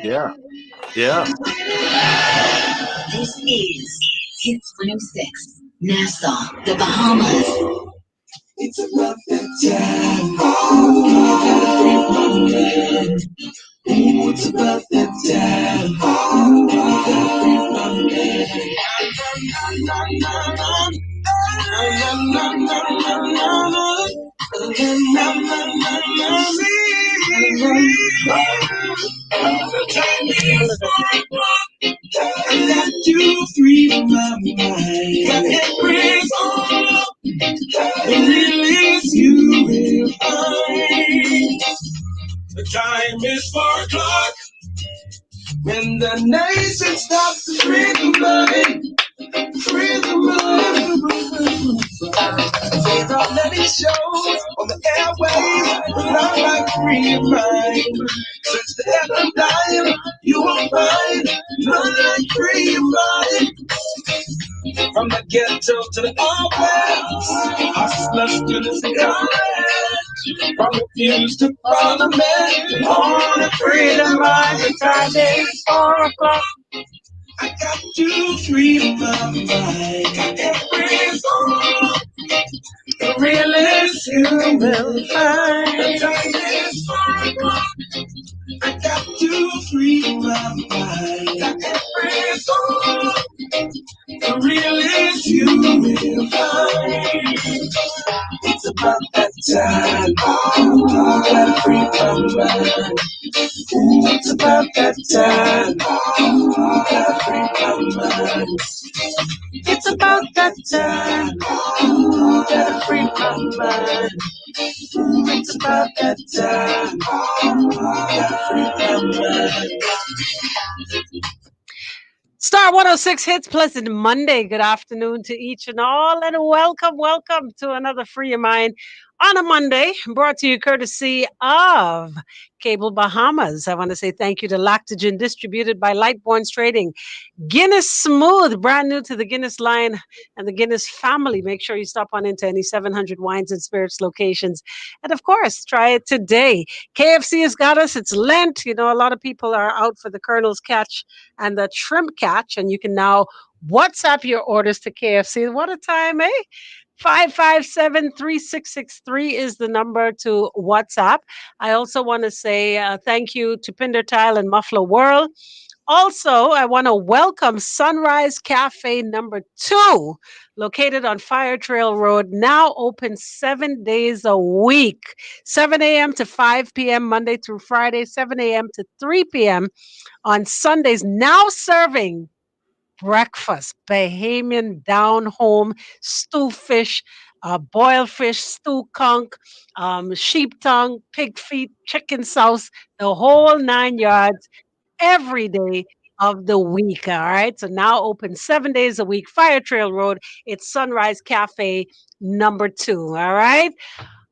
Yeah. Yeah. This is Hits 106, Nassau, the Bahamas. It's about that time. It's about that time. I got to free my mind. Got Empress on. Release you will find. The time is 4 o'clock. When the nation stops to free the mind. Free the mind. There's all many shows on the airwaves, but not like free your mind. Search the heaven dying, you will find none like free your mind. From the ghetto to the office, hustlers to the college. From refuse to parliament, on a freedom mind. The time is 4 o'clock. I got to free my mind. Every song, the realest you will find. The time is 4 o'clock. I got to free my mind. Every song, the realest you will find. It's about that time. Oh, gotta free my mind. It's about that time. Oh, gotta free my mind. It's about that time. Oh, gotta free my mind. It's about that time. Oh, gotta free my mind. Star 106 Hits, pleasant Monday. Good afternoon to each and all, and welcome to another Free Your Mind on a Monday, brought to you courtesy of Cable Bahamas. I want to say thank you to Lactogen, distributed by Lightborns Trading. Guinness Smooth, brand new to the Guinness line and the Guinness family. Make sure you stop on into any 700 Wines and Spirits locations. And of course, try it today. KFC has got us. It's Lent. You know, a lot of people are out for the Colonel's catch and the shrimp catch, and you can now WhatsApp your orders to KFC. What a time, eh? 557-3663 is the number to WhatsApp. I also want to say thank you to Pinder Tile and Muffler World. Also, I want to welcome Sunrise Cafe number 2, located on Fire Trail Road, now open 7 days a week, 7 a.m. to 5 p.m. Monday through Friday, 7 a.m. to 3 p.m. on Sundays, now serving breakfast, Bahamian down home, stew fish, boiled fish, stew conch, sheep tongue, pig feet, chicken sauce, the whole 9 yards every day of the week. All right. So now open 7 days a week, Fire Trail Road. It's Sunrise Cafe number 2. All right.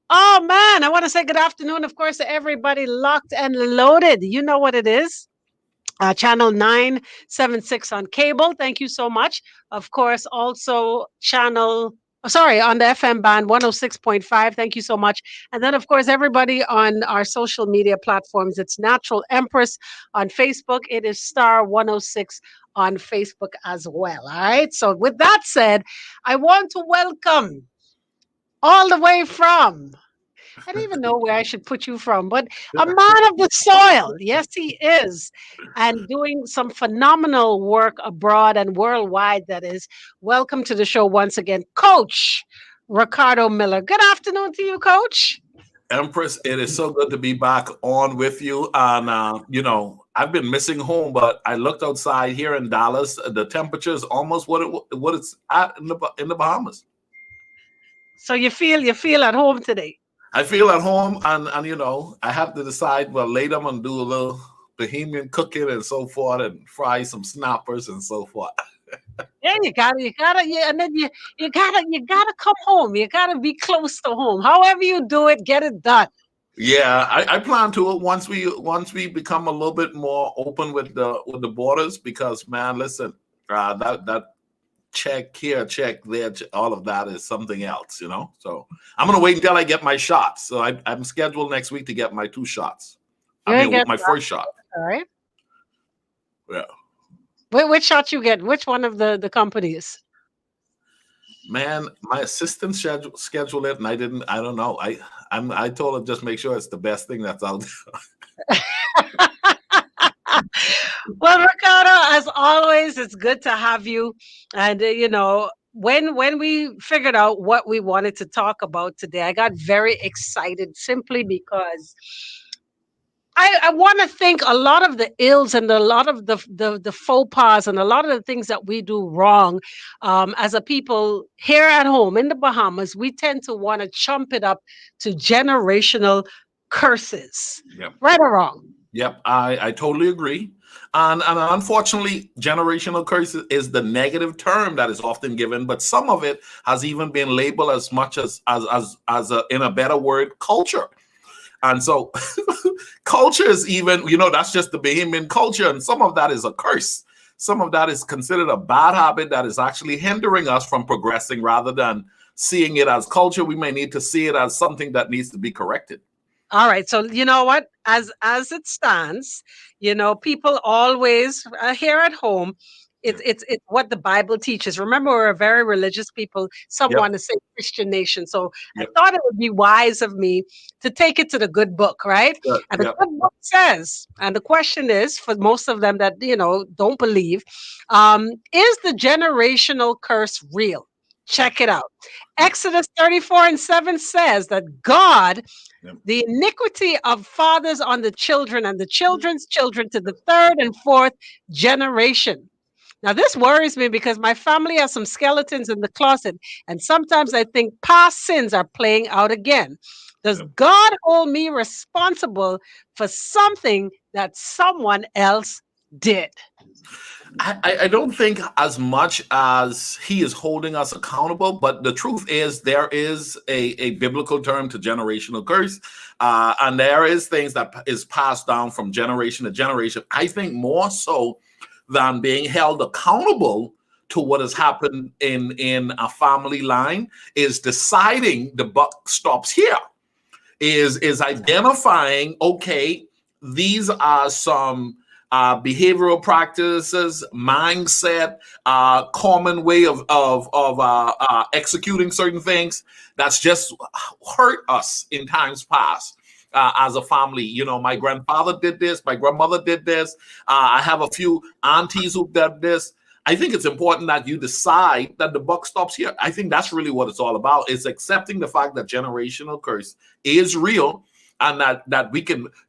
Oh, man. I want to say good afternoon, of course, to everybody locked and loaded. You know what it is. Channel 976 on cable. Thank you so much. Of course, also on the FM band 106.5. Thank you so much. And then, of course, everybody on our social media platforms. It's Natural Empress on Facebook. It is Star 106 on Facebook as well. All right. So, with that said, I want to welcome all the way from I don't even know where I should put you from, but a man of the soil. Yes, he is. And doing some phenomenal work abroad and worldwide, that is. Welcome to the show once again, Coach Ricardo Miller. Good afternoon to you, Coach. Empress, it is so good to be back on with you. And, I've been missing home, but I looked outside here in Dallas. The temperature is almost what it's at in the Bahamas. So you feel at home today. I feel at home, and I have to decide. Well, later I'm gonna do a little Bahamian cooking and so forth, and fry some snappers and so forth. Yeah, yeah, and then you gotta come home. You gotta be close to home. However you do it, get it done. Yeah, I plan to once we become a little bit more open with the borders, because man, listen, that check here, check there, all of that is something else. So I'm gonna wait until I get my shots. So I'm scheduled next week to get my 2 shots. I You ain't mean, get my first shot. all right. Which shot you get? Which one of the companies? Man, my assistant schedule it, and I didn't. I don't know. I told her just make sure it's the best thing that's out Well, Ricardo, as always, it's good to have you. And when we figured out what we wanted to talk about today, I got very excited simply because I want to think a lot of the ills and a lot of the faux pas and a lot of the things that we do wrong as a people here at home in the Bahamas, we tend to want to chump it up to generational curses. there. Right or wrong? Yep, I totally agree. And unfortunately, generational curse is the negative term that is often given, but some of it has even been labeled as much as a, in a better word, culture. And so culture is even, that's just the Bahamian culture. And some of that is a curse. Some of that is considered a bad habit that is actually hindering us from progressing rather than seeing it as culture. We may need to see it as something that needs to be corrected. All right. So you know what? As it stands, people always here at home. It's what the Bible teaches. Remember, we're a very religious people. Some Yep. want to say Christian nation. So I Yep. thought it would be wise of me to take it to the good book, right? And the Yep. good book says, and the question is for most of them that don't believe, is the generational curse real? Check it out. Exodus 34:7 says that God, the iniquity of fathers on the children and the children's children to the third and fourth generation. Now, this worries me because my family has some skeletons in the closet, and sometimes I think past sins are playing out again. Does God hold me responsible for something that someone else did? I don't think as much as he is holding us accountable, but the truth is there is a biblical term to generational curse, and there is things that is passed down from generation to generation. I think more so than being held accountable to what has happened in a family line is deciding the buck stops here, is identifying, okay, these are some behavioral practices, mindset, common way of executing certain things that's just hurt us in times past. As a family, my grandfather did this, my grandmother did this. I have a few aunties who did this. I think it's important that you decide that the buck stops here. I think that's really what it's all about. It's accepting the fact that generational curse is real, and that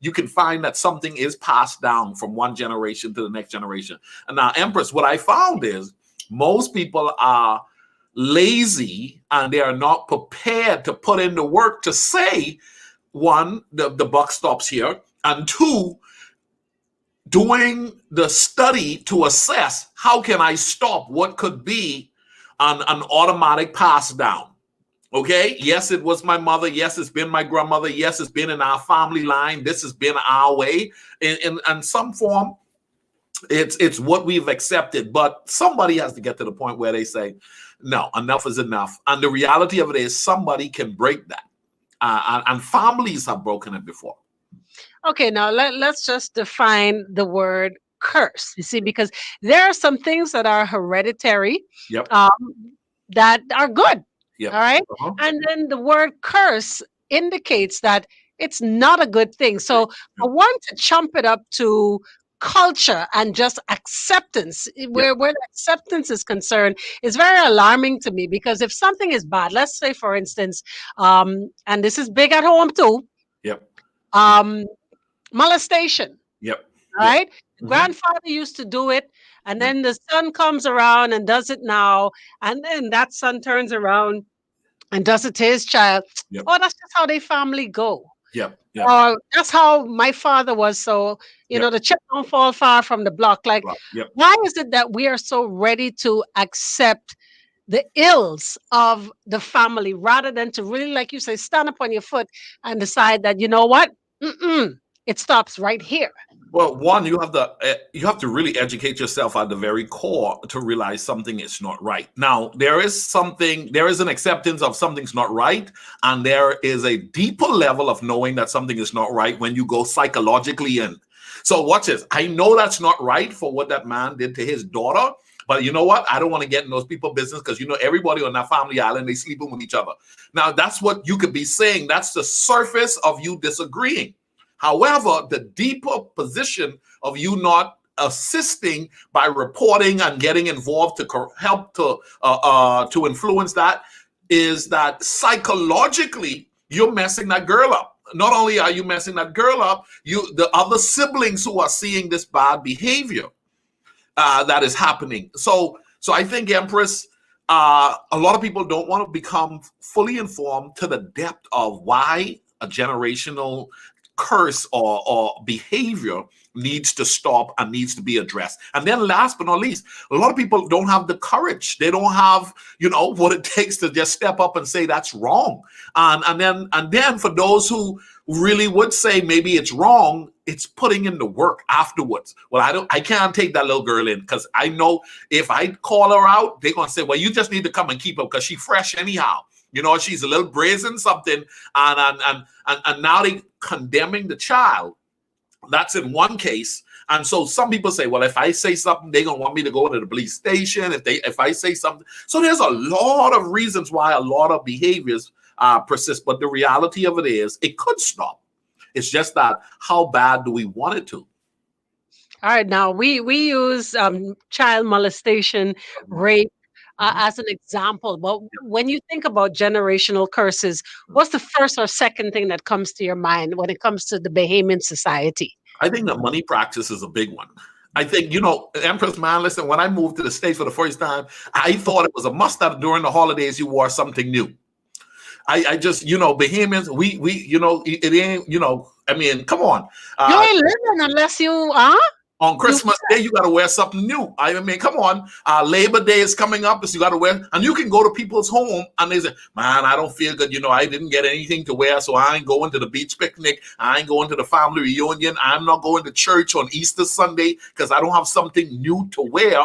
you can find that something is passed down from one generation to the next generation. And now, Empress, what I found is most people are lazy and they are not prepared to put in the work to say, one, the buck stops here, and two, doing the study to assess how can I stop what could be an automatic pass down. Okay, yes, it was my mother. Yes, it's been my grandmother. Yes, it's been in our family line. This has been our way. In some form, it's what we've accepted. But somebody has to get to the point where they say, no, enough is enough. And the reality of it is somebody can break that. And families have broken it before. Okay, now let's just define the word curse. You see, because there are some things that are hereditary Yep. That are good. Yep. All right. And then the word curse indicates that it's not a good thing. So I want to chump it up to culture and just acceptance, where acceptance is concerned, is very alarming to me because if something is bad, let's say, for instance, and this is big at home too. Yep. Molestation. Yep. All right. Grandfather used to do it, and then the son comes around and does it now, and then that son turns around and does it to his child. Oh, that's just how they family go. Or that's how my father was. So, the chip don't fall far from the block. Like, why is it that we are so ready to accept the ills of the family rather than to really, like you say, stand up on your foot and decide that, you know what? It stops right here. Well, one, you have to really educate yourself at the very core to realize something is not right. Now, there is an acceptance of something's not right, and there is a deeper level of knowing that something is not right when you go psychologically in. So watch this. I know that's not right for what that man did to his daughter. But you know what? I don't want to get in those people's business because you know everybody on that family island, they sleeping with each other. Now that's what you could be saying. That's the surface of you disagreeing. However, the deeper position of you not assisting by reporting and getting involved to help to influence that is that psychologically you're messing that girl up. Not only are you messing that girl up, the other siblings who are seeing this bad behavior that is happening. So I think, Empress, a lot of people don't want to become fully informed to the depth of why a generational curse or behavior needs to stop and needs to be addressed. And then last but not least, a lot of people don't have the courage. They don't have, what it takes to just step up and say that's wrong. And then for those who really would say maybe it's wrong, it's putting in the work afterwards. Well, I can't take that little girl in because I know if I call her out, they're gonna say, well, you just need to come and keep her because she's fresh anyhow. She's a little brazen something, and now they condemning the child. That's in one case. And so some people say, well, if I say something, they're gonna want me to go to the police station. If I say something, so there's a lot of reasons why a lot of behaviors persist. But the reality of it is, it could stop. It's just that how bad do we want it to? All right, now we use child molestation, rape as an example. But when you think about generational curses, what's the first or second thing that comes to your mind when it comes to the Bahamian society? I think the money practice is a big one. I think, Empress, man, listen, when I moved to the States for the first time, I thought it was a must that during the holidays you wore something new. I just, Bahamians, we, it ain't, I mean, come on. You ain't living unless you, on Christmas Day, you got to wear something new. I mean, come on. Labor Day is coming up, so you got to wear, and you can go to people's home and they say, man, I don't feel good. I didn't get anything to wear, so I ain't going to the beach picnic. I ain't going to the family reunion. I'm not going to church on Easter Sunday because I don't have something new to wear.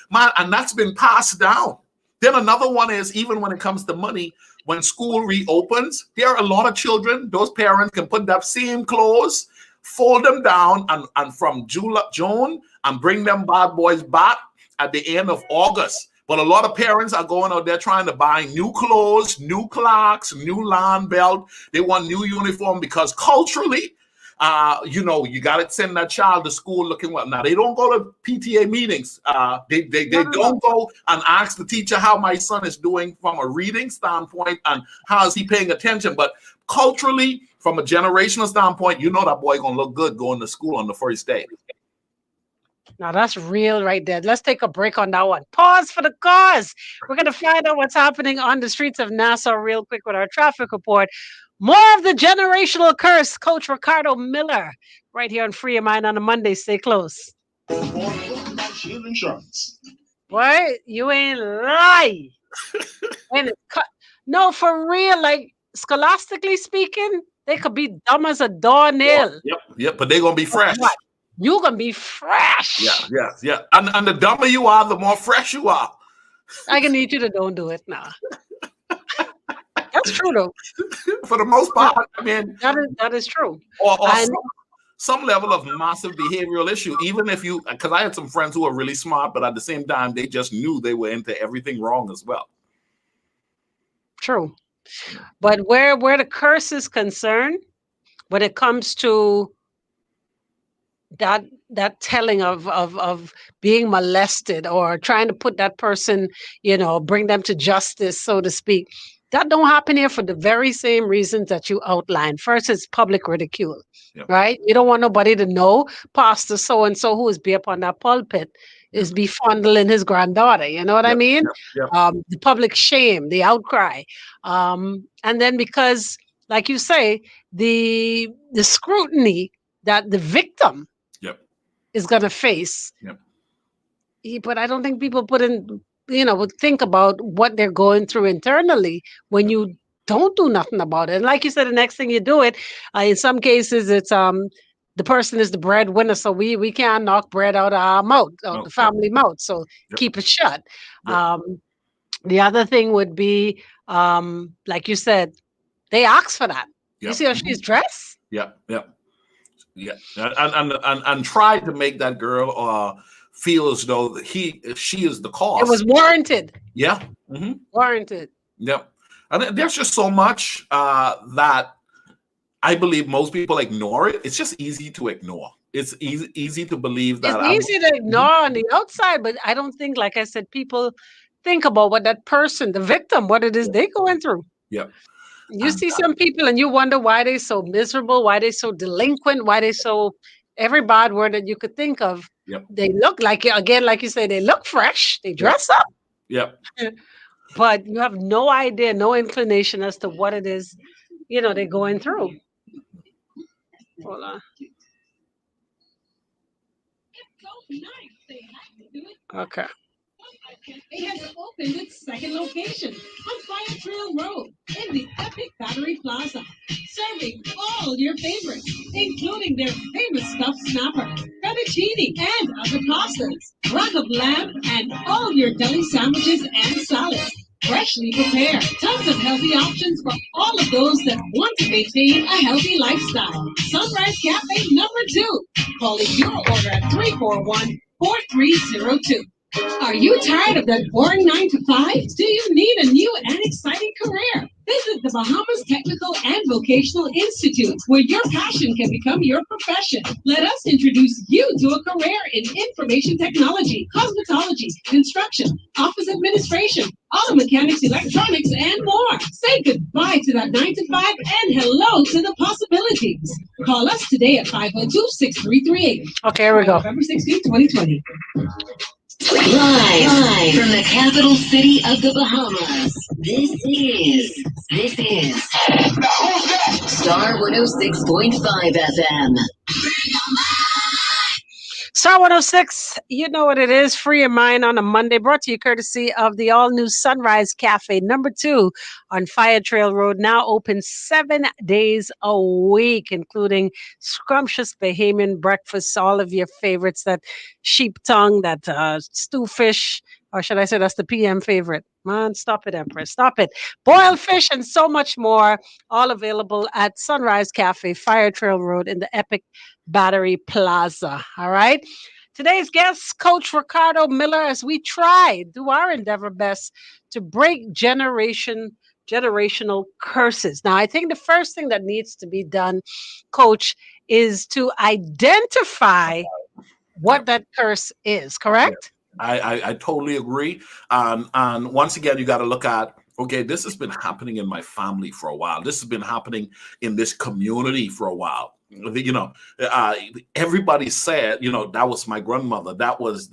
Man, and that's been passed down. Then another one is, even when it comes to money, when school reopens, there are a lot of children, those parents can put that same clothes, fold them down, and from June and bring them bad boys back at the end of August. But a lot of parents are going out there trying to buy new clothes, new clocks, new lawn belt. They want new uniform because culturally, you got to send that child to school looking well. Now, they don't go to PTA meetings. They don't go and ask the teacher how my son is doing from a reading standpoint and how is he paying attention. But culturally, from a generational standpoint, that boy going to look good going to school on the first day. Now, that's real right there. Let's take a break on that one. Pause for the cause. We're going to find out what's happening on the streets of Nassau real quick with our traffic report. More of the generational curse, Coach Ricardo Miller, right here on Free Your Mind on a Monday. Stay close. Insurance. Boy, you ain't lie. No, for real. Like, scholastically speaking, they could be dumb as a doornail. Yep. But they're going to be fresh. What? You're going to be fresh. Yeah. And the dumber you are, the more fresh you are. I can need you to don't do it now. That's true, though. For the most part, I mean, that is true. Or some level of massive behavioral issue, even if because I had some friends who were really smart, but at the same time, they just knew they were into everything wrong as well. True. But where the curse is concerned, when it comes to that telling of being molested or trying to put that person, bring them to justice, so to speak, that don't happen here for the very same reasons that you outlined. First, it's public ridicule, right? You don't want nobody to know Pastor so-and-so who is be up on that pulpit is be fondling his granddaughter. You know what I mean? The public shame, the outcry. And then because, like you say, the scrutiny that the victim is going to face. But I don't think people would think about what they're going through internally when you don't do nothing about it. And like you said, the next thing you do it, in some cases, it's the person is the breadwinner, so we can't knock bread out of our mouth, the family mouth. So keep it shut. The other thing would be, like you said, they ask for that. You see how she's dressed? Yeah, and try to make that girl feel as though she is the It cause. was warranted. Yeah. Hmm. Warranted. Yep. And there's just so much that I believe most people ignore it. It's just easy to ignore. It's easy to believe It's that easy to Mhm. ignore on the outside, but I don't think, like I said, people think about what that person, the victim, what it is Yeah, they going through. yeah, You and see some people and you wonder why they so miserable, why they so delinquent, why they so every bad word that you could think of. yep, They look like, again, like you say, they look fresh, they yep, dress up, yep. but you have no idea, no inclination as to what it is, they're going through. Hold on. Okay. It has opened its second location on Fire Trail Road in the Epic Battery Plaza, serving all your favorites, including their famous stuffed snapper, fettuccine, and other pastas, rack of lamb, and all your deli sandwiches and salads. Freshly prepared. Tons of healthy options for all of those that want to maintain a healthy lifestyle. Sunrise Cafe number 2. Calling your order at 341-4302. Are you tired of that boring 9 to 5? Do you need a new and exciting career? Visit the Bahamas Technical and Vocational Institute, where your passion can become your profession. Let us introduce you to a career in information technology, cosmetology, construction, office administration, auto mechanics, electronics, and more. Say goodbye to that 9 to 5 and hello to the possibilities. Call us today at 502-6338. Okay, here we go. November 16, 2020. Live from the capital city of the Bahamas. This is Star 106.5 FM. Star 106, you know what it is. Free your mind on a Monday, brought to you courtesy of the all new Sunrise Cafe number 2 on Fire Trail Road, now open 7 days a week, including scrumptious Bahamian breakfasts, all of your favorites, that sheep tongue, that stew fish, or should I say that's the PM favorite? Man, stop it, Empress. Stop it. Boiled fish and so much more, all available at Sunrise Cafe, Fire Trail Road in the Epic Battery Plaza. All right. Today's guest, Coach Ricardo Miller, as we do our endeavor best to break generational curses. Now, I think the first thing that needs to be done, Coach, is to identify what that curse is, correct? I totally agree. And once again, you got to look at, okay, this has been happening in my family for a while. This has been happening in this community for a while. Everybody said, that was my grandmother. That was,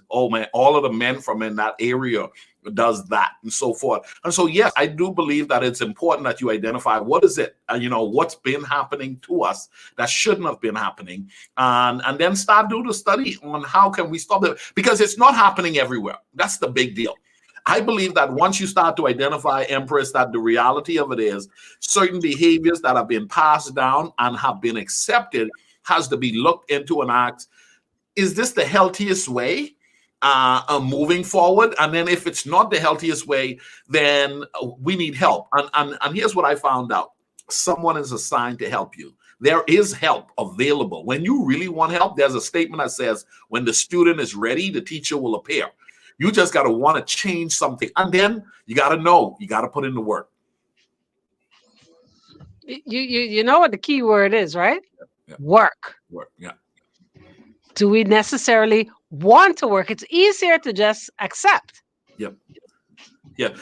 oh man, all of the men from in that area does that and so forth. And so, yes, I do believe that it's important that you identify what is it, what's been happening to us that shouldn't have been happening. And then start doing the study on how can we stop it, because it's not happening everywhere. That's the big deal. I believe that once you start to identify, Empress, that the reality of it is certain behaviors that have been passed down and have been accepted has to be looked into and asked, is this the healthiest way moving forward? And then if it's not the healthiest way, then we need help. And here's what I found out. Someone is assigned to help you. There is help available. When you really want help, there's a statement that says, when the student is ready, the teacher will appear. You just got to want to change something. And then you got to know, you got to put in the work. You know what the key word is, right? Yeah. Work. Yeah. Do we necessarily want to work? It's easier to just accept. Yep. Yeah.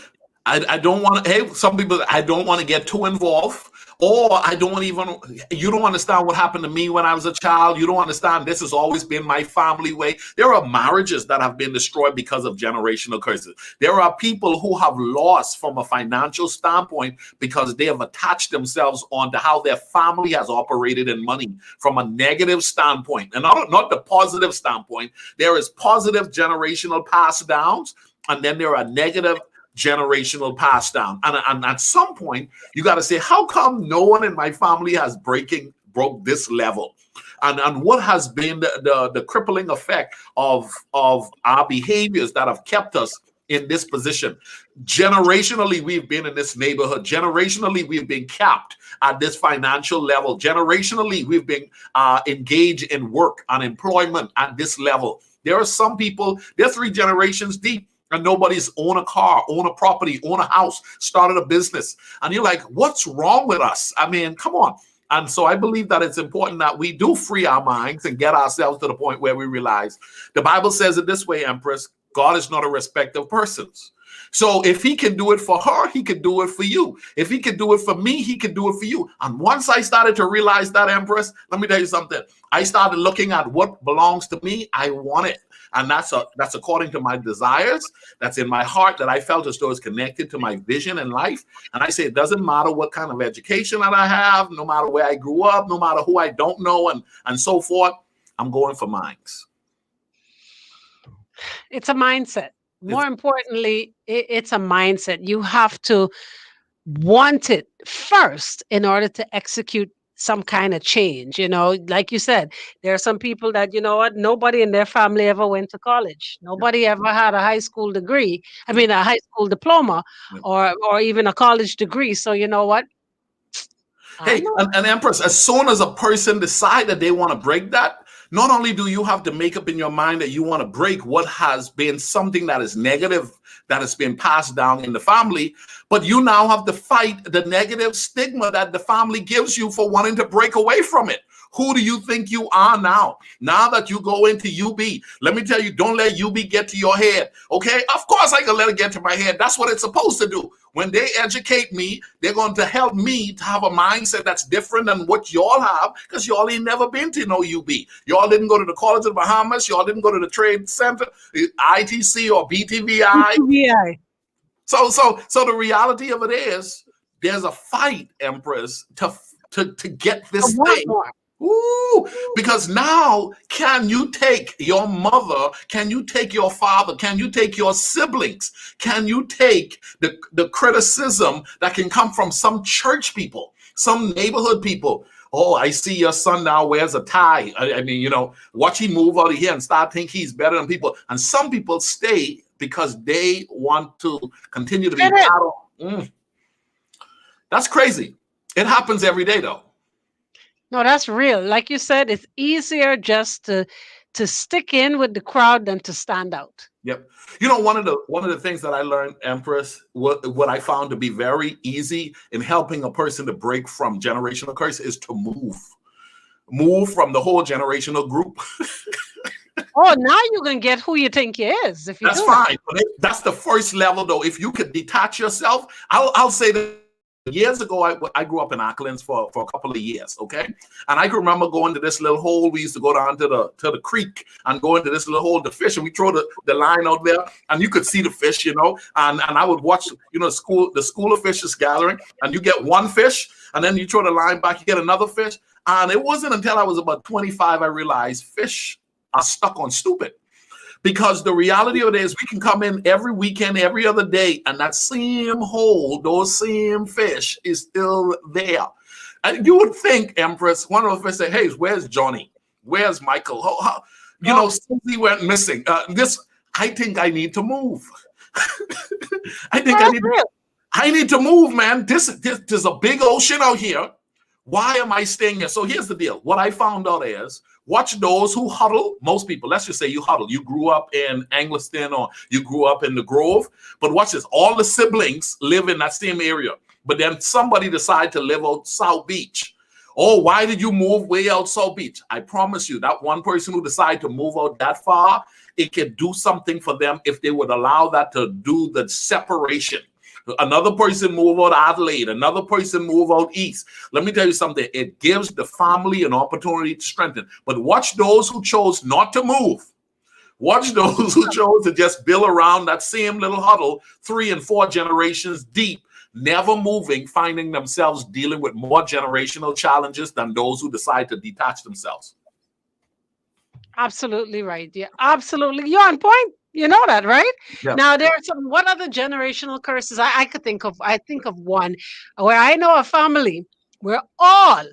I don't want to, hey, some people, I don't want to get too involved, or I don't want to even, you don't understand what happened to me when I was a child. You don't understand. This has always been my family way. There are marriages that have been destroyed because of generational curses. There are people who have lost from a financial standpoint because they have attached themselves onto how their family has operated in money from a negative standpoint, and not the positive standpoint. There is positive generational pass downs, and then there are negative generational pass down. And at some point, you got to say, how come no one in my family has broke this level? And what has been the crippling effect of our behaviors that have kept us in this position. Generationally, we've been in this neighborhood. Generationally, we've been capped at this financial level. Generationally, we've been engaged in work, unemployment at this level. There are some people, they're 3 generations deep, and nobody's own a car, own a property, own a house, started a business. And you're like, what's wrong with us? I mean, come on. And so I believe that it's important that we do free our minds and get ourselves to the point where we realize the Bible says it this way, Empress, God is not a respecter of persons. So if he can do it for her, he can do it for you. If he can do it for me, he can do it for you. And once I started to realize that, Empress, let me tell you something. I started looking at what belongs to me. I want it. And that's according to my desires. That's in my heart, that I felt as though it's connected to my vision in life. And I say it doesn't matter what kind of education that I have, no matter where I grew up, no matter who I don't know, and so forth. I'm going for mines. It's a mindset. More importantly, it's a mindset. You have to want it first in order to execute some kind of change. Like you said, there are some people that, nobody in their family ever went to college. Nobody ever had a high school degree. I mean, a high school diploma, or even a college degree. So you know what? Hey, and Empress, as soon as a person decide that they want to break that, not only do you have to make up in your mind that you want to break what has been something that is negative, that has been passed down in the family, but you now have to fight the negative stigma that the family gives you for wanting to break away from it. Who do you think you are now? Now that you go into UB, let me tell you, don't let UB get to your head, okay? Of course I can let it get to my head. That's what it's supposed to do. When they educate me, they're going to help me to have a mindset that's different than what y'all have, because y'all ain't never been to no UB. Y'all didn't go to the College of the Bahamas. Y'all didn't go to the Trade Center, ITC or BTVI. BTVI. So the reality of it is, there's a fight, Empress, to get this thing. Ooh, because now, can you take your mother? Can you take your father? Can you take your siblings? Can you take the criticism that can come from some church people, some neighborhood people? Oh, I see your son now wears a tie. I mean, watch him move out of here and start think he's better than people. And some people stay because they want to continue to be battled. That's crazy. It happens every day, though. No, that's real. Like you said, it's easier just to stick in with the crowd than to stand out. Yep. One of the things that I learned, Empress, what I found to be very easy in helping a person to break from generational curse is to move from the whole generational group. Oh, now you're gonna get who you think he is. If you that's fine. But that's the first level, though. If you could detach yourself, I'll say that. Years ago, I grew up in Acklands for a couple of years, okay? And I can remember going to this little hole. We used to go down to the creek and go into this little hole to fish, and we throw the line out there, and you could see the fish, and I would watch, the school of fishes gathering, and you get one fish, and then you throw the line back, you get another fish. And it wasn't until I was about 25 I realized fish are stuck on stupid. Because the reality of it is, we can come in every weekend, every other day, and that same hole, those same fish is still there. And you would think, Empress, one of the fish say, hey, where's Johnny? Where's Michael? Susie went missing. I think I need to move. I need to move, man. There's a big ocean out here. Why am I staying here? So here's the deal. What I found out is, watch those who huddle. Most people, let's just say you huddle. You grew up in Angliston or you grew up in the Grove. But watch this. All the siblings live in that same area. But then somebody decided to live out South Beach. Oh, why did you move way out South Beach? I promise you, that one person who decided to move out that far, it can do something for them if they would allow that to do the separation. Another person move out Adelaide, another person move out east. Let me tell you something. It gives the family an opportunity to strengthen. But watch those who chose not to move. Watch those who chose to just build around that same little huddle 3 and 4 generations deep, never moving, finding themselves dealing with more generational challenges than those who decide to detach themselves. Absolutely right. Yeah, absolutely. You're on point. You know that, right? Yeah. Now, there are what other generational curses I could think of? I think of one where I know a family where all,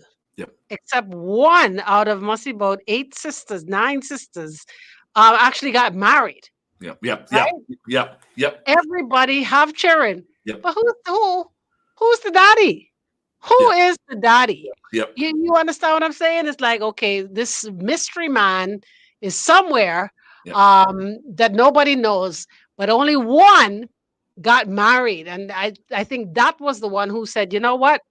except one out of must be about 8 sisters, 9 sisters, actually got married. Yep. Yep. right? Yep. Yep. Yep. Everybody have children, Yep. but who's the daddy? Who Yep. is the daddy? Yep. You understand what I'm saying? It's like, okay, this mystery man is somewhere Yep. that nobody knows, but only one got married. And I think that was the one who said, you know what?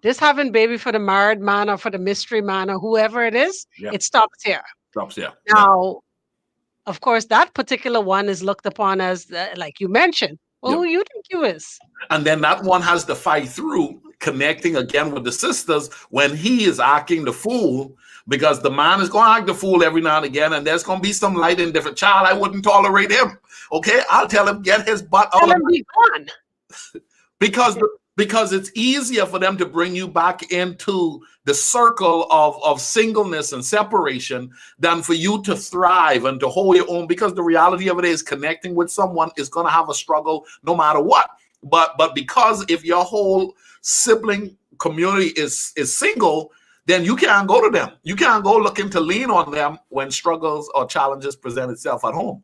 This having baby for the married man or for the mystery man or whoever it is, Yep. it stops here. Drops. Yeah. Yep. Now, of course, that particular one is looked upon as, like you mentioned, well, Yep. who you think you is? And then that one has to fight through connecting again with the sisters when he is acting the fool, because the man is going to act the fool every now and again, and there's going to be some light and different. Child, I wouldn't tolerate him. Okay, I'll tell him get his butt out Tell of him be gone. because it's easier for them to bring you back into the circle of singleness and separation than for you to thrive and to hold your own, because the reality of it is connecting with someone is going to have a struggle no matter what. But because if your whole sibling community is single, then you can't go to them. You can't go looking to lean on them when struggles or challenges present itself at home.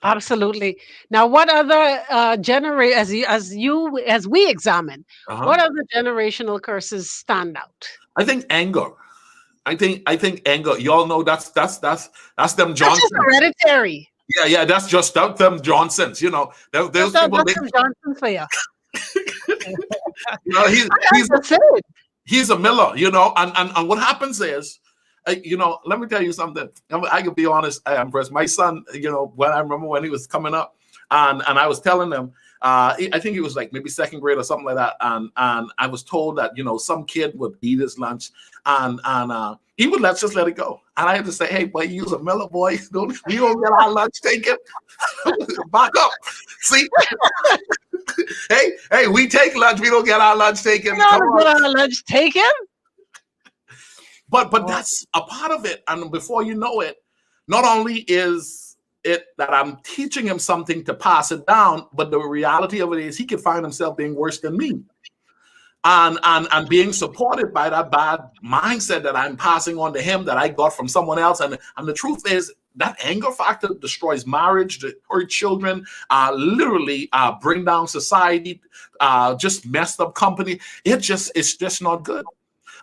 Absolutely. Now, what other as we examine, what other generational curses stand out? I think anger. I think anger. Y'all know that's them That's just Johnsons. hereditary. Yeah, that's just them Johnsons. You know, those That's people. some Johnson for you. You know, he's a Miller. You know, and what happens is, you know, let me tell you something. I can be honest, Empress. My son, you know, when I remember when he was coming up, and I was telling him, I think he was like maybe second grade or something like that, and I was told that, you know, some kid would eat his lunch, and he would just let it go, and I had to say, hey, boy, you's a Miller boy. We don't get our lunch taken. Back up. See. Hey, we take lunch. We don't get our lunch taken. We don't get our lunch taken. But that's a part of it. And before you know it, not only is it that I'm teaching him something to pass it down, but the reality of it is he could find himself being worse than me. And being supported by that bad mindset that I'm passing on to him that I got from someone else. And the truth is that anger factor destroys marriage, hurt children, literally bring down society, just messed up company. It's just not good.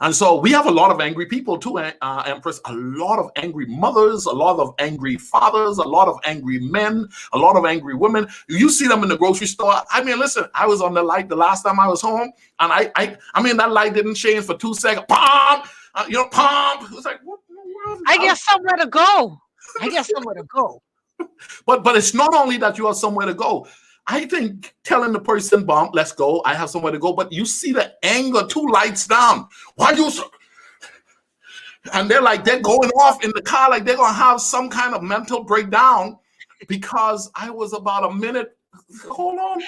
And so we have a lot of angry people too, Empress, a lot of angry mothers, a lot of angry fathers, a lot of angry men, a lot of angry women. You see them in the grocery store. I mean, listen, I was on the light the last time I was home, and I mean, that light didn't change for 2 seconds. Pom! Pom! It was like, what? I guess somewhere to go. But it's not only that you have somewhere to go. I think telling the person, "Bump, let's go. I have somewhere to go." But you see the anger 2 lights down. Why you? And they're going off in the car, like they're gonna have some kind of mental breakdown because I was about a minute. Hold on.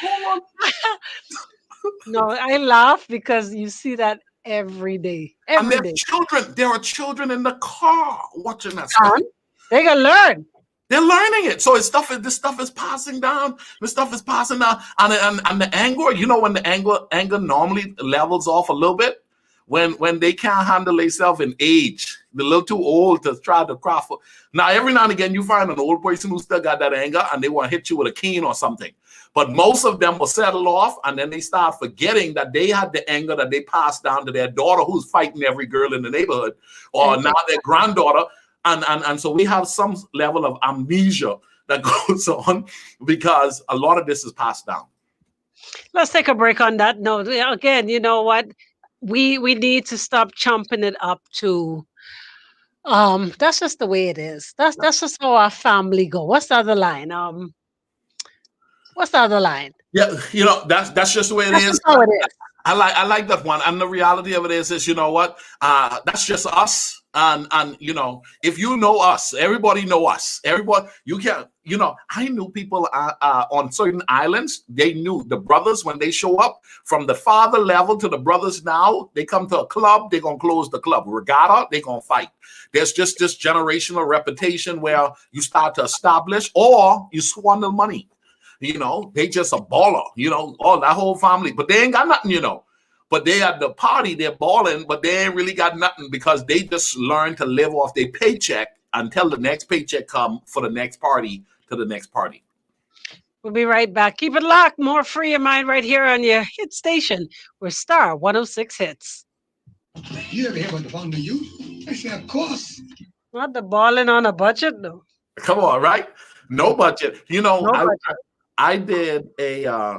No, I laugh because you see that every day. Every day. Children. There are children in the car watching that stuff. They gonna learn. They're learning it. So this stuff is passing down. This stuff is passing down. And the anger, you know, when the anger normally levels off a little bit, when they can't handle themselves in age, they're a little too old to try to cry for. Now, every now and again, you find an old person who still got that anger and they want to hit you with a cane or something. But most of them will settle off, and then they start forgetting that they had the anger that they passed down to their daughter who's fighting every girl in the neighborhood, or now their granddaughter. And so we have some level of amnesia that goes on because a lot of this is passed down. Let's take a break on that note. Again, you know what? We need to stop chumping it up to that's just the way it is. That's just how our family go. What's the other line? What's the other line? Yeah, you know, that's just the way it is. How it is. I like that one. And the reality of it is you know what? That's just us. And you know, if you know us, everybody know us. Everybody, you can, you know, I knew people on certain islands. They knew the brothers when they show up from the father level to the brothers now. They come to a club, they're gonna close the club. Regatta, they're gonna fight. There's just this generational reputation where you start to establish or you squander money. You know, they just a baller, you know, all that whole family, but they ain't got nothing, you know. But they at the party, they're balling, but they ain't really got nothing because they just learned to live off their paycheck until the next paycheck come for the next party to the next party. We'll be right back. Keep it locked. More Free Your Mind right here on your hit station, where Star 106 hits. You ever hear about the Fountain of Youth? I said, of course. Not the balling on a budget, though. Come on, right? No budget. You know, No budget. I did a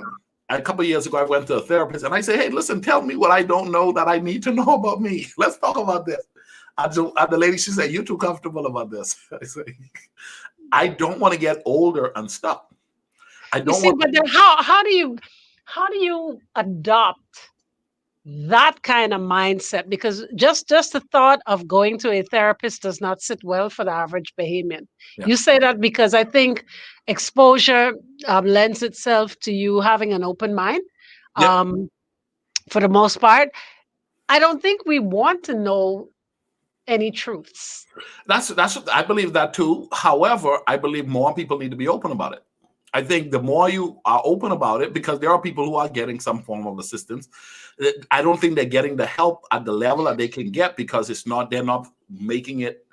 couple of years ago. I went to a therapist and I said, "Hey, listen, tell me what I don't know that I need to know about me. Let's talk about this." The lady, she said, "You're too comfortable about this." I said, "I don't want to get older and stuck. I You don't see, want." but then how do you adopt that kind of mindset? Because just the thought of going to a therapist does not sit well for the average Bahamian. Yeah. You say that because I think exposure lends itself to you having an open mind. Yeah. For the most part, I don't think we want to know any truths. That's I believe that too. However, I believe more people need to be open about it. I think the more you are open about it, because there are people who are getting some form of assistance. I don't think they're getting the help at the level that they can get because they're not making it,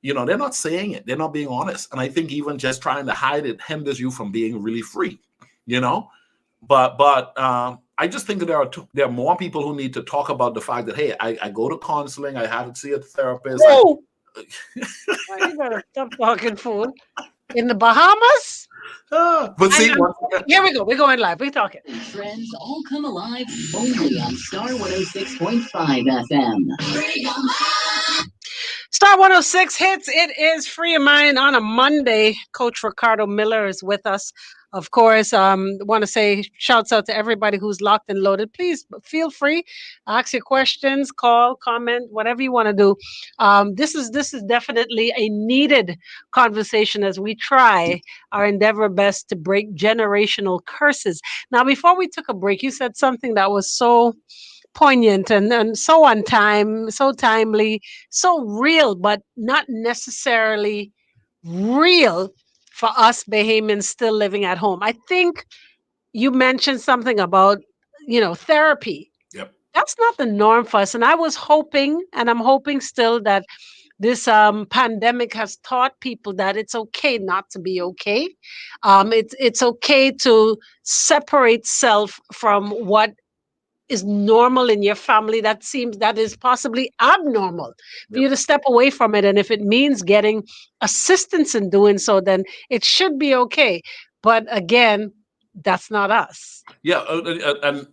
they're not saying it. They're not being honest. And I think even just trying to hide it hinders you from being really free, But I just think that there are more people who need to talk about the fact that, hey, I go to counseling, I have to see a therapist. Whoa! You better stop talking fool. In the Bahamas? But see, here we go. We're going live. We're talking. Friends all come alive only on Star 106.5 FM. Star 106 hits. It is Free Your Mind on a Monday. Coach Ricardo Miller is with us. Of course, want to say shouts out to everybody who's locked and loaded. Please feel free, ask your questions, call, comment, whatever you want to do. This is definitely a needed conversation as we try our endeavor best to break generational curses. Now, before we took a break, you said something that was so poignant and so on time, so timely, so real, but not necessarily real for us Bahamians still living at home. I think you mentioned something about, therapy. Yep. That's not the norm for us. And I was hoping, and I'm hoping still, that this pandemic has taught people that it's okay not to be okay. It's okay to separate self from what is normal in your family that is possibly abnormal for you to step away from it. And if it means getting assistance in doing so, then it should be okay. But again, that's not us. Yeah,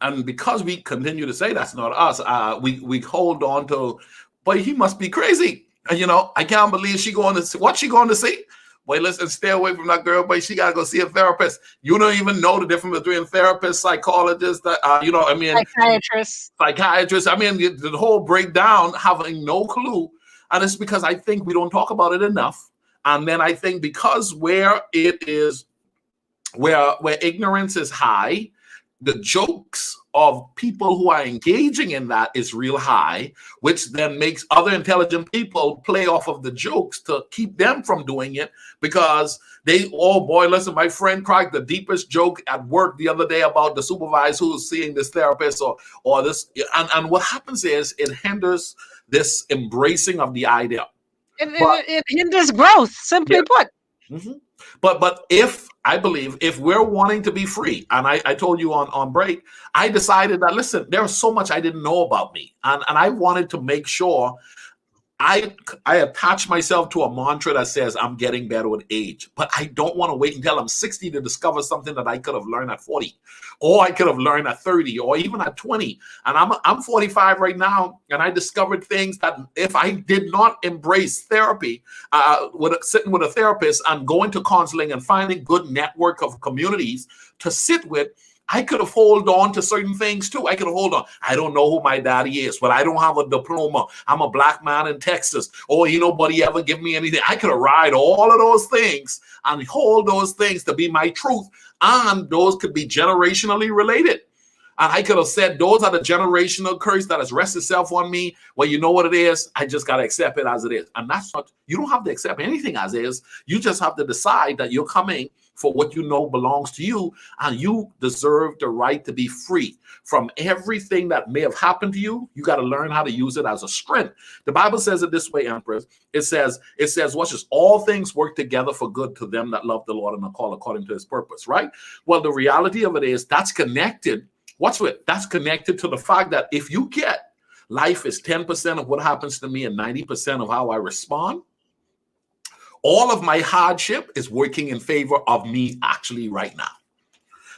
and because we continue to say that's not us, we hold on to, boy, he must be crazy. And I can't believe what's she going to see? Boy, listen, stay away from that girl, boy. She got to go see a therapist. You don't even know the difference between therapist, psychologist, Psychiatrist. I mean, the whole breakdown, having no clue. And it's because I think we don't talk about it enough. And then I think because where ignorance is high, the jokes of people who are engaging in that is real high, which then makes other intelligent people play off of the jokes to keep them from doing it because listen, my friend cracked the deepest joke at work the other day about the supervisor who's seeing this therapist or this. And what happens is it hinders this embracing of the idea. It hinders growth, simply put. Mm-hmm. But if we're wanting to be free, and I told you on break, I decided that, listen, there was so much I didn't know about me. And I wanted to make sure I attach myself to a mantra that says I'm getting better with age, but I don't want to wait until I'm 60 to discover something that I could have learned at 40, or I could have learned at 30, or even at 20. And I'm 45 right now, and I discovered things that if I did not embrace therapy, sitting with a therapist and going to counseling and finding good network of communities to sit with, I could have hold on to certain things too. I could have hold on. I don't know who my daddy is, but I don't have a diploma. I'm a black man in Texas. Or nobody ever give me anything. I could have ride all of those things and hold those things to be my truth. And those could be generationally related. And I could have said, those are the generational curse that has rested itself on me. Well, you know what it is? I just got to accept it as it is. And that's not, you don't have to accept anything as is. You just have to decide that you're coming for what you know belongs to you. And you deserve the right to be free from everything that may have happened to you. You got to learn how to use it as a strength. The Bible says it this way, Empress. It says, watch this, all things work together for good to them that love the Lord and are called according to his purpose, right? Well, the reality of it is that's connected. What's it? That's connected to the fact that if you get life is 10% of what happens to me and 90% of how I respond, all of my hardship is working in favor of me actually right now.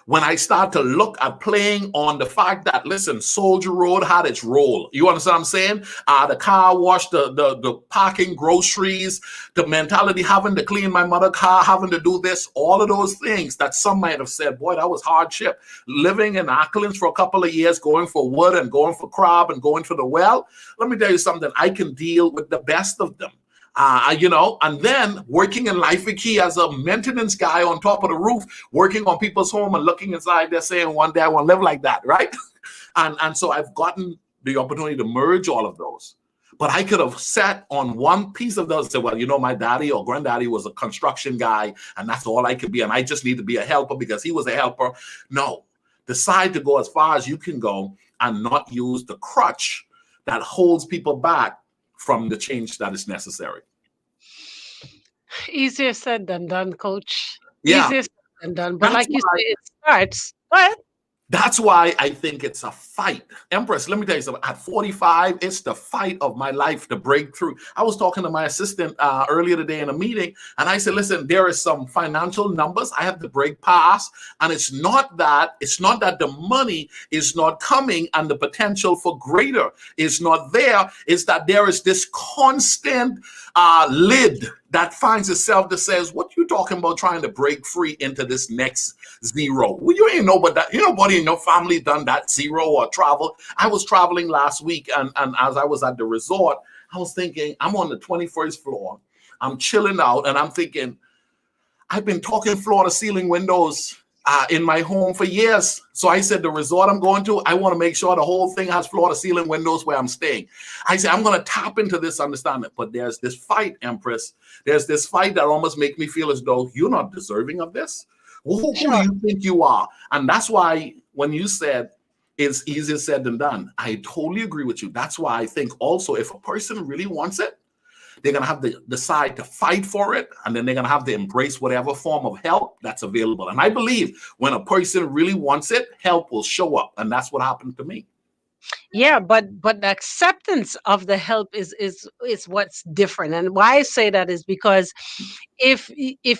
When I start to look at playing on the fact that, listen, Soldier Road had its role. You understand what I'm saying? The car wash, the parking, groceries, the mentality having to clean my mother's car, having to do this, all of those things that some might have said, boy, that was hardship. Living in Acklands for a couple of years, going for wood and going for crab and going for the well. Let me tell you something. I can deal with the best of them. And then working in Life Key as a maintenance guy on top of the roof, working on people's home and looking inside there saying, one day I want to live like that, right? and so I've gotten the opportunity to merge all of those. But I could have sat on one piece of those and said, well, you know, my daddy or granddaddy was a construction guy, and that's all I could be, and I just need to be a helper because he was a helper. No, decide to go as far as you can go and not use the crutch that holds people back from the change that is necessary. Easier said than done, Coach. Yeah. Easier said than done. But That's like you why- say, it starts. Go ahead. That's why I think it's a fight. Empress, let me tell you something. At 45, it's the fight of my life to break through. I was talking to my assistant earlier today in a meeting, and I said, listen, there is some financial numbers I have to break past. And it's not that the money is not coming and the potential for greater is not there. It's that there is this constant lid that finds itself that says, what you talking about trying to break free into this next zero? Well, you ain't know but that. Nobody in your family done that zero or travel. I was traveling last week, and as I was at the resort, I was thinking, I'm on the 21st floor. I'm chilling out, and I'm thinking, I've been talking floor to ceiling windows in my home for years. So I said, the resort I'm going to, I want to make sure the whole thing has floor to ceiling windows where I'm staying. I said, I'm going to tap into this understanding. But there's this fight, Empress. There's this fight that almost makes me feel as though you're not deserving of this. Who do you think you are? And that's why when you said it's easier said than done, I totally agree with you. That's why I think also if a person really wants it, they're going to have to decide to fight for it, and then they're going to have to embrace whatever form of help that's available. And I believe when a person really wants it, help will show up, and that's what happened to me. Yeah, but the acceptance of the help is what's different. And why I say that is because if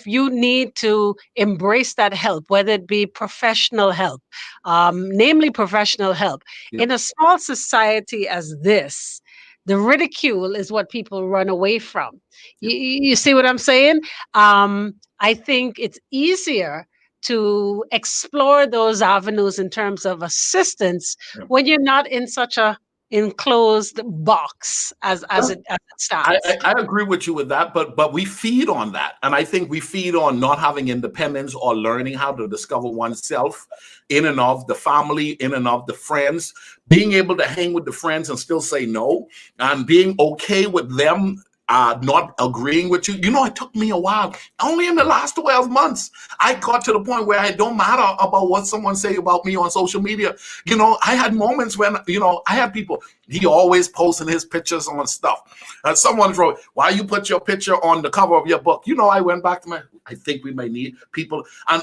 you need to embrace that help, whether it be professional help, namely professional help, in a small society as this, the ridicule is what people run away from. You see what I'm saying? I think it's easier to explore those avenues in terms of assistance when you're not in such a enclosed box as it stands. I agree with you with that, but we feed on that. And I think we feed on not having independence or learning how to discover oneself in and of the family, in and of the friends, being able to hang with the friends and still say no, and being okay with them not agreeing with you. You know, it took me a while. Only in the last 12 months, I got to the point where it don't matter about what someone say about me on social media. You know, I had moments when, I had people, he always posting his pictures on stuff. And someone wrote, why you put your picture on the cover of your book? I went back to I think we may need people. And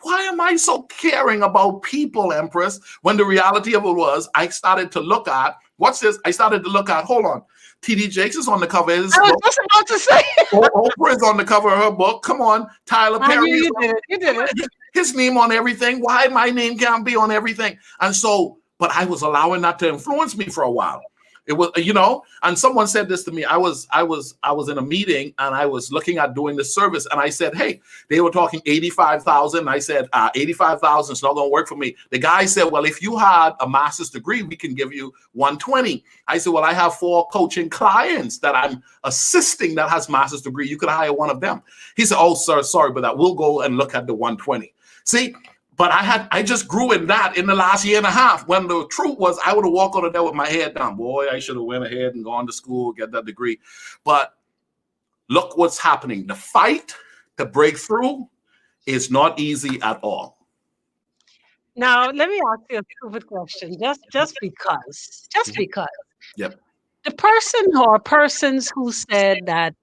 why am I so caring about people, Empress? When the reality of it was, I started to look at, what's this? I started to look at, hold on. TD Jakes is on the cover of his book. I was just about to say. Oprah is on the cover of her book. Come on. Tyler Perry. You did it. His name on everything. Why my name can't be on everything? And so, but I was allowing that to influence me for a while. It was, and someone said this to me. I was in a meeting and I was looking at doing this service, and I said, hey, they were talking 85,000. I said, 85,000 is not going to work for me. The guy said, well, if you had a master's degree, we can give you 120. I said, well, I have 4 coaching clients that I'm assisting that has master's degree. You could hire one of them. He said, oh, sir, sorry, but that we'll go and look at the 120. See, But I just grew in that in the last year and a half, when the truth was I would have walked out of there with my head down. Boy, I should have went ahead and gone to school, get that degree. But look what's happening. The fight to break through is not easy at all. Now, let me ask you a stupid question, just because. Yep. The person or persons who said that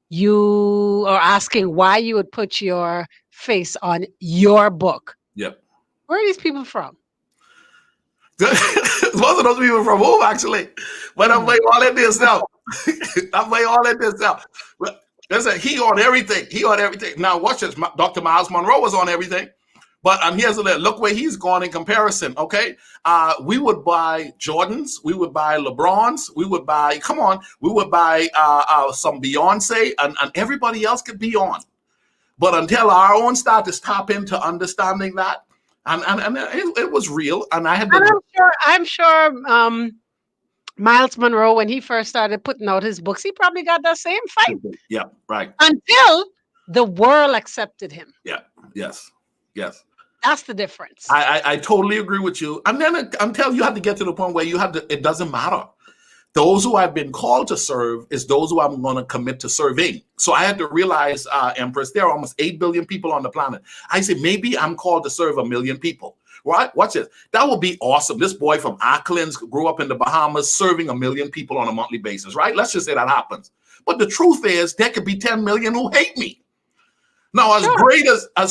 you are asking why you would put your face on your book. Yep. Where are these people from? Most of those people from home, actually. But I'm way all in this now. I'm way all in this now. Listen, he on everything. He on everything. Now, watch this. Dr. Miles Monroe was on everything. But here's look where he's gone in comparison, okay? We would buy Jordans. We would buy LeBrons. We would buy, we would buy some Beyonce, and everybody else could be on. But until our own start to tap into understanding that, and it was real, and I had to... And I'm sure Miles Monroe, when he first started putting out his books, he probably got that same fight. Yeah, right. Until the world accepted him. Yeah, yes. That's the difference. I totally agree with you. And then until you had to get to the point where it doesn't matter. Those who I've been called to serve is those who I'm going to commit to serving. So I had to realize, Empress, there are almost 8 billion people on the planet. I said, maybe I'm called to serve 1 million people. Right? Watch this. That would be awesome. This boy from Auckland grew up in the Bahamas, serving 1 million people on a monthly basis, right? Let's just say that happens. But the truth is, there could be 10 million who hate me. Now, as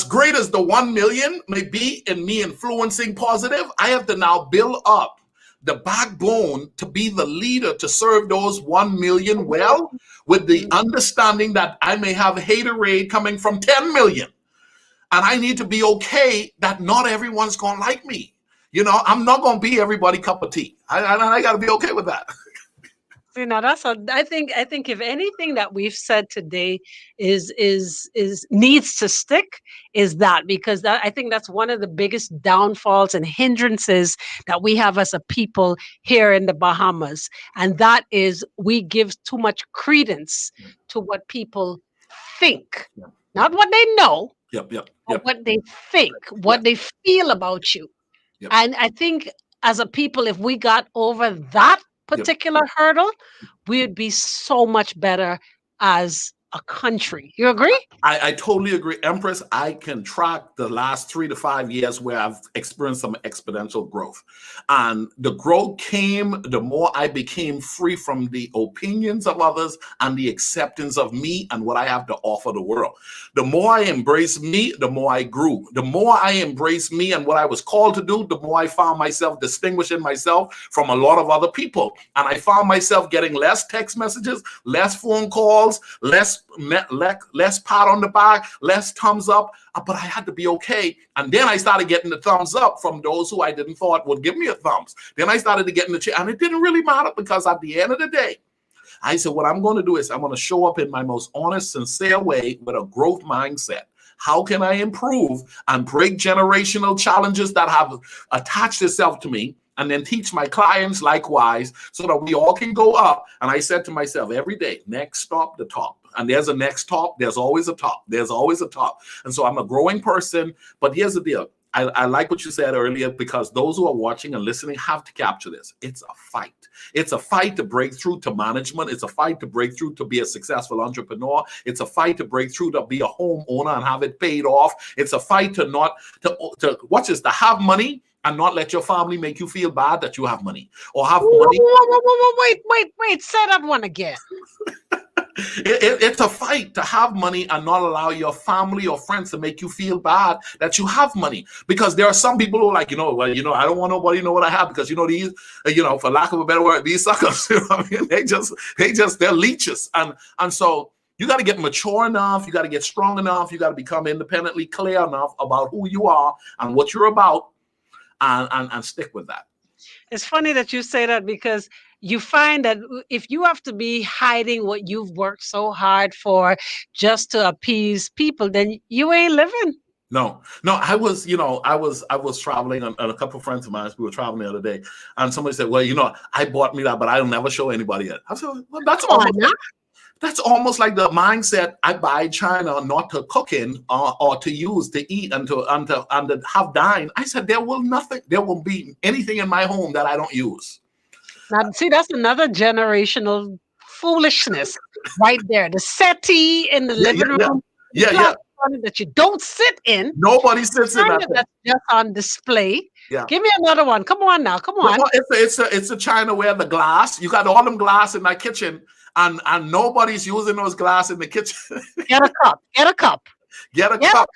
great as the 1 million may be in me influencing positive, I have to now build up the backbone to be the leader to serve those 1 million well, with the understanding that I may have haterade coming from 10 million. And I need to be okay that not everyone's going to like me. You know, I'm not going to be everybody cup of tea. I got to be okay with that. You know, I think if anything that we've said today is needs to stick, is that, because I think that's one of the biggest downfalls and hindrances that we have as a people here in the Bahamas. And that is, we give too much credence to what people think, not what they know, but what they think, what they feel about you. And I think as a people, if we got over that particular hurdle, we'd be so much better as a country. You agree? I totally agree. Empress, I can track the last 3 to 5 years where I've experienced some exponential growth. And the growth came the more I became free from the opinions of others and the acceptance of me and what I have to offer the world. The more I embraced me, the more I grew. The more I embraced me and what I was called to do, the more I found myself distinguishing myself from a lot of other people. And I found myself getting less text messages, less phone calls, less pat on the back, less thumbs up, but I had to be okay. And then I started getting the thumbs up from those who I didn't thought would give me a thumbs. Then I started to get in the chair, and it didn't really matter, because at the end of the day, I said, what I'm going to do is I'm going to show up in my most honest, sincere way with a growth mindset. How can I improve and break generational challenges that have attached itself to me, and then teach my clients likewise, so that we all can go up? And I said to myself every day, next stop, the top. And there's a next top. There's always a top. There's always a top. And so I'm a growing person. But here's the deal. I like what you said earlier, because those who are watching and listening have to capture this. It's a fight. It's a fight to break through to management. It's a fight to break through to be a successful entrepreneur. It's a fight to break through to be a homeowner and have it paid off. It's a fight to watch this, to have money and not let your family make you feel bad that you have money, or have money. Wait, say that one again. It's a fight to have money and not allow your family or friends to make you feel bad that you have money. Because there are some people who are like, I don't want nobody to know what I have, because these, for lack of a better word, these suckers, I mean, they're leeches. And so you got to get mature enough, you got to get strong enough, you got to become independently clear enough about who you are and what you're about, and stick with that. It's funny that you say that, because you find that if you have to be hiding what you've worked so hard for just to appease people, then you ain't living. No, I was traveling, and a couple of friends of mine, we were traveling the other day, and somebody said, well, I bought me that, but I'll never show anybody it. I said, well, That's almost like the mindset I buy China not to cook in or to use to eat and to have dine. I said there will be anything in my home that I don't use. Now, see, that's another generational foolishness right there. The settee in the living room, yeah, that you don't sit in. Nobody sits in that thing. That's just on display. Yeah. Give me another one. Come on now. Come on. Well, it's a China where the glass, you got all them glass in that kitchen, and nobody's using those glass in the kitchen. Get a cup. Get a cup. Get a cup.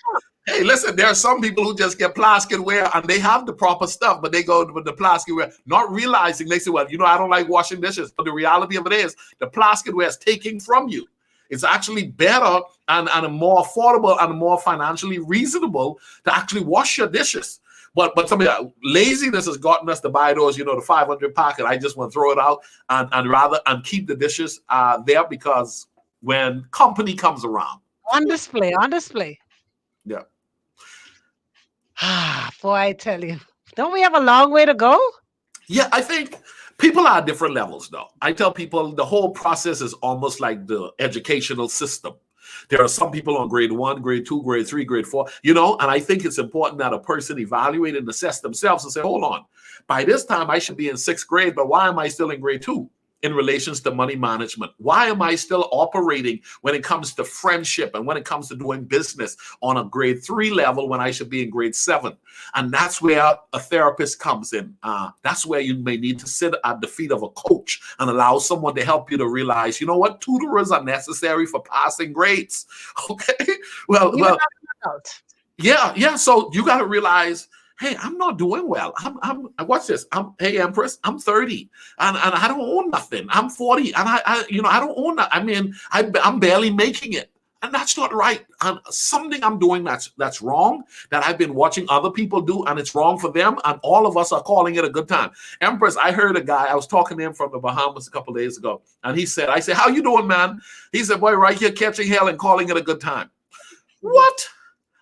Hey, listen, there are some people who just get plasticware and they have the proper stuff, but they go with the plasticware, not realizing they say, well, I don't like washing dishes. But the reality of it is the plasticware is taking from you. It's actually better and a more affordable and more financially reasonable to actually wash your dishes. But some of laziness has gotten us to buy those, the 500 packet. I just want to throw it out and keep the dishes there, because when company comes around. On display. Yeah. Boy, I tell you, don't we have a long way to go? Yeah, I think people are at different levels, though. I tell people the whole process is almost like the educational system. There are some people on grade 1, grade 2, grade 3, grade 4, and I think it's important that a person evaluate and assess themselves and say, hold on, by this time I should be in 6th grade, but why am I still in grade 2? In relations to money management? Why am I still operating when it comes to friendship and when it comes to doing business on a grade 3 level when I should be in grade 7? And that's where a therapist comes in. That's where you may need to sit at the feet of a coach and allow someone to help you to realize, what, tutors are necessary for passing grades. Okay. Well, yeah. So you got to realize, hey, I'm not doing well. What's this? Hey, Empress, I'm 30 and I don't own nothing. I'm 40 and I don't own that. I mean, I'm barely making it. And that's not right. And something I'm doing that's wrong, that I've been watching other people do, and it's wrong for them. And all of us are calling it a good time. Empress, I heard a guy, I was talking to him from the Bahamas a couple of days ago. And I said, how you doing, man? He said, boy, right here catching hell and calling it a good time. What?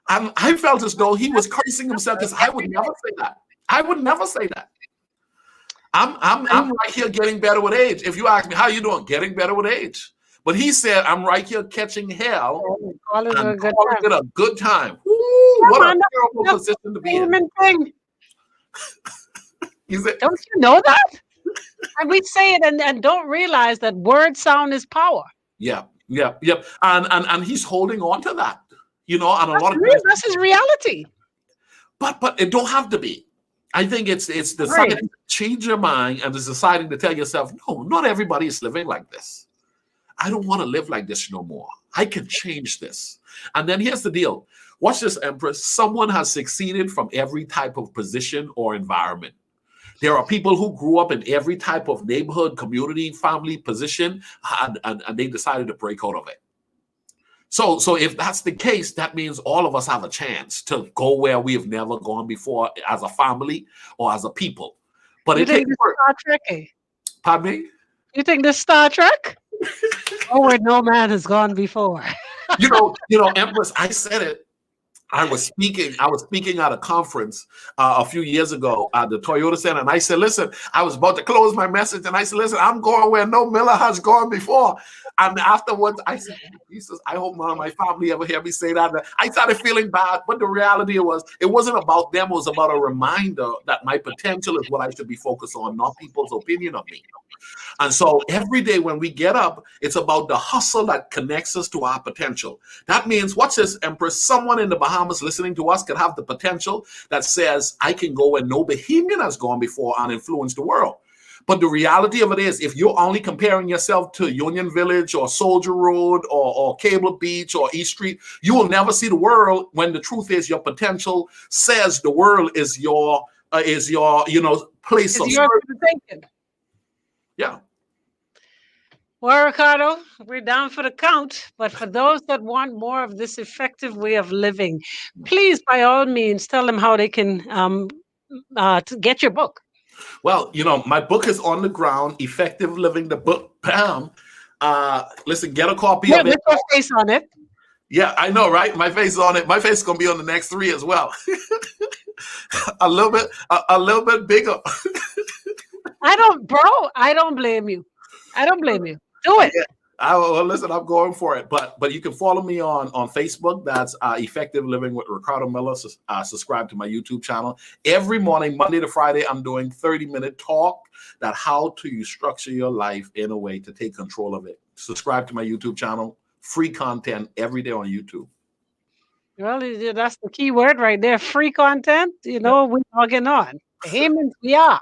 And I felt as though he was cursing himself, because I would never say that. I would never say that. I'm right here getting better with age. If you ask me, how you doing? Getting better with age. But he said, I'm right here catching hell and calling it a good time. Ooh, what a terrible position to be in. Don't you know that? And we say it and don't realize that word sound is power. Yeah. And he's holding on to that. And a lot of people, that's his reality. But it don't have to be. I think it's deciding to change your mind and it's deciding to tell yourself, no, not everybody is living like this. I don't want to live like this no more. I can change this. And then here's the deal. Watch this, Empress. Someone has succeeded from every type of position or environment. There are people who grew up in every type of neighborhood, community, family position, and they decided to break out of it. So if that's the case, that means all of us have a chance to go where we have never gone before as a family or as a people. But you think this is Star Trek? Pardon me? You think this Star Trek? Where no man has gone before. Empress, I said it. I was speaking at a conference a few years ago at the Toyota Center, and I said, listen, I was about to close my message, and I said, listen, I'm going where no Miller has gone before. And afterwards, I said, Jesus, I hope none of my family ever hear me say that. I started feeling bad, but the reality was, it wasn't about them. It was about a reminder that my potential is what I should be focused on, not people's opinion of me. And so every day when we get up, it's about the hustle that connects us to our potential. That means, watch this, Empress, someone in the Bahamas listening to us could have the potential that says, I can go where no Bahamian has gone before and influence the world. But the reality of it is, if you're only comparing yourself to Union Village or Soldier Road or Cable Beach or East Street, you will never see the world, when the truth is your potential says the world is your place of thinking. Yeah. Well, Ricardo, we're down for the count. But for those that want more of this effective way of living, please, by all means, tell them how they can to get your book. Well, my book is on the ground, Effective Living, the book. Bam. Listen, get a copy of it. With your face on it. Yeah, I know, right? My face is on it. My face is going to be on the next 3 as well. a little bit bigger. I don't blame you. Do it. Well, listen, I'm going for it. But you can follow me on Facebook. That's Effective Living with Ricardo Miller. Subscribe to my YouTube channel. Every morning, Monday to Friday, I'm doing 30-minute talk that how to you structure your life in a way to take control of it. Subscribe to my YouTube channel. Free content every day on YouTube. Well, that's the key word right there. Free content. We're logging on. Payments, we are.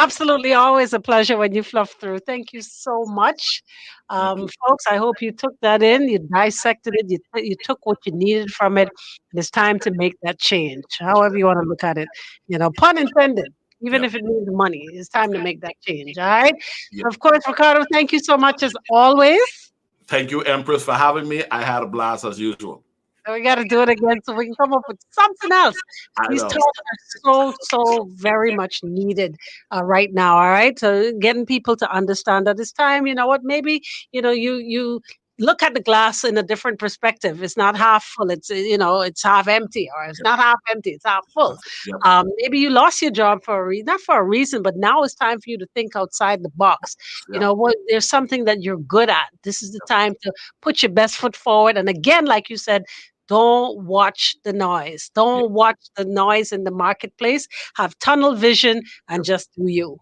Absolutely, always a pleasure when you fluff through. Thank you so much, folks. I hope you took that in, you dissected it, you took what you needed from it. It's time to make that change, however you want to look at it. Pun intended. Even if it means money, it's time to make that change. All right. Yep. Of course, Ricardo. Thank you so much as always. Thank you, Empress, for having me. I had a blast as usual. And we got to do it again so we can come up with something else. These talks are so very much needed right now. All right. So getting people to understand that it's time, what, maybe, you look at the glass in a different perspective. It's not half full. It's half empty, or it's not half empty. It's half full. Yep. Maybe you lost your job for a reason, not for a reason, but now it's time for you to think outside the box. What, there's something that you're good at. This is the time to put your best foot forward. And again, like you said, don't watch the noise. Don't watch the noise in the marketplace. Have tunnel vision and just do you.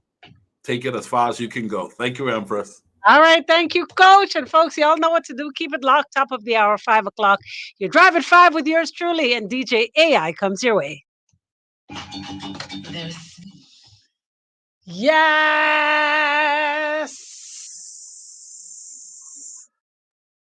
Take it as far as you can go. Thank you, Empress. All right. Thank you, Coach. And folks, you all know what to do. Keep it locked. Top of the hour, 5 o'clock. You drive at 5 with yours truly, and DJ AI comes your way. Yes.